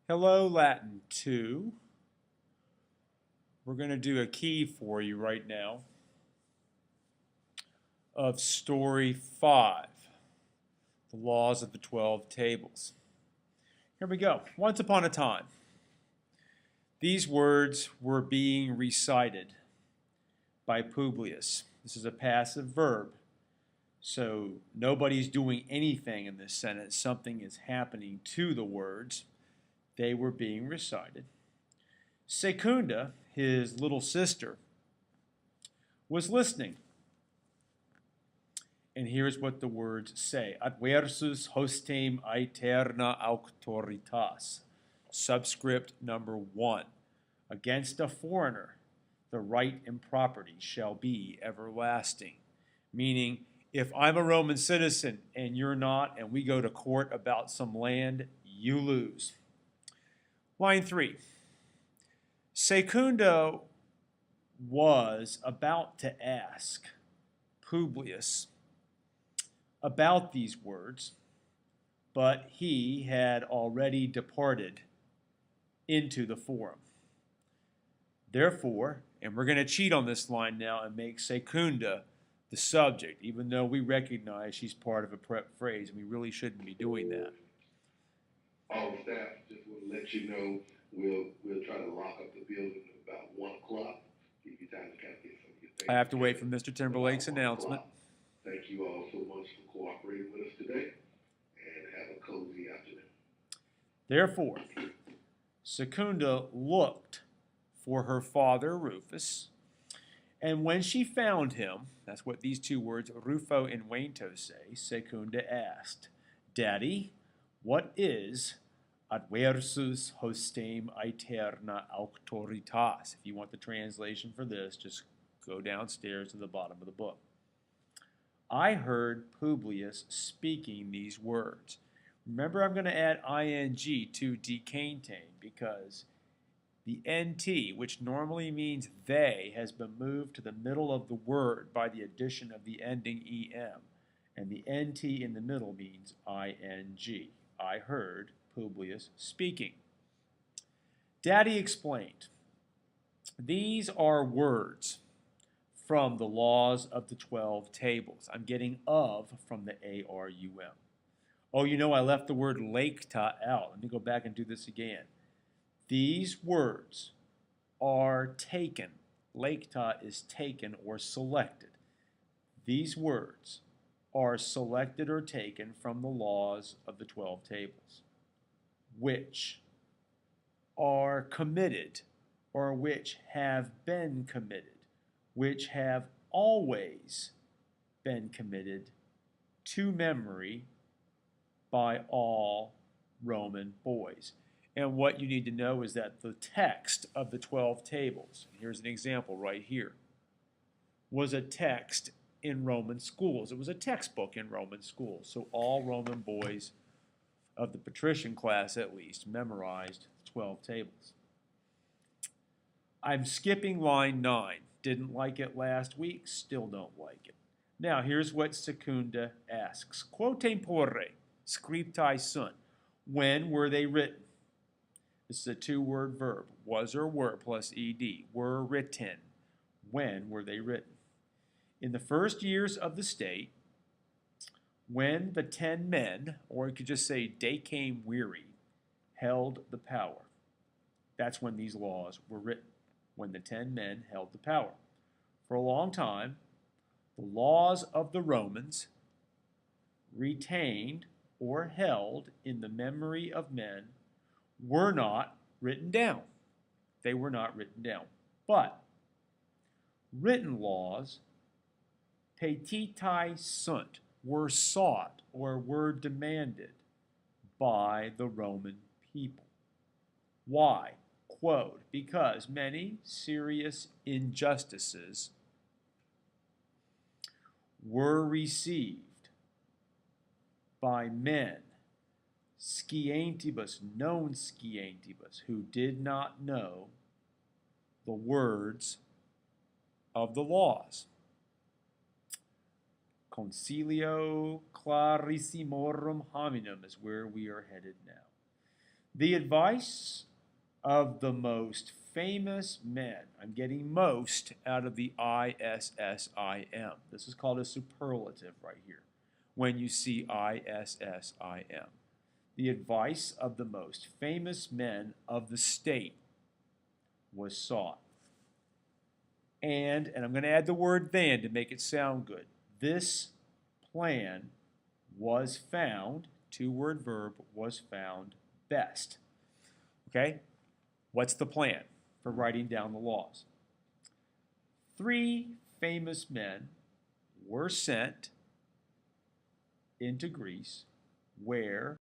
Hello, Latin 2. We're going to do a key for you right now of Story 5, the laws of the 12 tables. Here we go. Once upon a time, these words were being recited by Publius. This is a passive verb, so nobody's doing anything in this sentence. Something is happening to the words. They were being recited. Secunda, his little sister, was listening. And here's what the words say. Adversus hostem aeterna auctoritas. Subscript number 1. Against a foreigner, the right and property shall be everlasting. Meaning, if I'm a Roman citizen and you're not, and we go to court about some land, you lose. Line 3. Secunda was about to ask Publius about these words, but he had already departed into the forum. Therefore, and we're going to cheat on this line now and make Secunda the subject, even though we recognize she's part of a prep phrase, and we really shouldn't be doing that. All staff just want to let you know we'll try to lock up the building at about 1 o'clock. Give you time to kind of get some of your things. I have to wait for Mr. Timberlake's announcement. Thank you all so much for cooperating with us today, and have a cozy afternoon. Therefore, Secunda looked for her father Rufus, and when she found him, that's what these two words, Rufo and Wento, say, Secunda asked, Daddy, what is adversus hostem aeterna auctoritas? If you want the translation for this, just go downstairs to the bottom of the book. I heard Publius speaking these words. Remember, I'm going to add ing to decantate because the nt, which normally means they, has been moved to the middle of the word by the addition of the ending em. And the nt in the middle means ing. I heard Publius speaking. Daddy explained, these are words from the laws of the 12 tables. I'm getting of from the arum. Oh, you know, I left the word lekta out. Let me go back and do this again. These words are taken. Lekta is taken or selected. These words are selected or taken from the laws of the 12 tables, which are committed or which have been committed, which have always been committed to memory by all Roman boys. And what you need to know is that the text of the 12 tables, here's an example right here, was a text in Roman schools. It was a textbook in Roman schools. So all Roman boys of the patrician class, at least, memorized the 12 tables. I'm skipping line 9. Didn't like it last week, still don't like it. Now, here's what Secunda asks. Quo tempore scriptae sunt? When were they written? This is a two-word verb. Was or were plus ed. Were written. When were they written? In the first years of the state, when the 10 men, or you could just say decem viri, held the power. That's when these laws were written, when the 10 men held the power. For a long time, the laws of the Romans retained or held in the memory of men were not written down. They were not written down. But written laws, petitai sunt, were sought or were demanded by the Roman people. Why? Quote, because many serious injustices were received by men, scientibus, known scientibus, who did not know the words of the laws. Concilio clarissimorum hominum is where we are headed now. The advice of the most famous men. I'm getting most out of the ISSIM. This is called a superlative right here when you see ISSIM. The advice of the most famous men of the state was sought. And I'm going to add the word then to make it sound good. This plan was found, two-word verb, was found best. Okay? What's the plan for writing down the laws? 3 famous men were sent into Greece where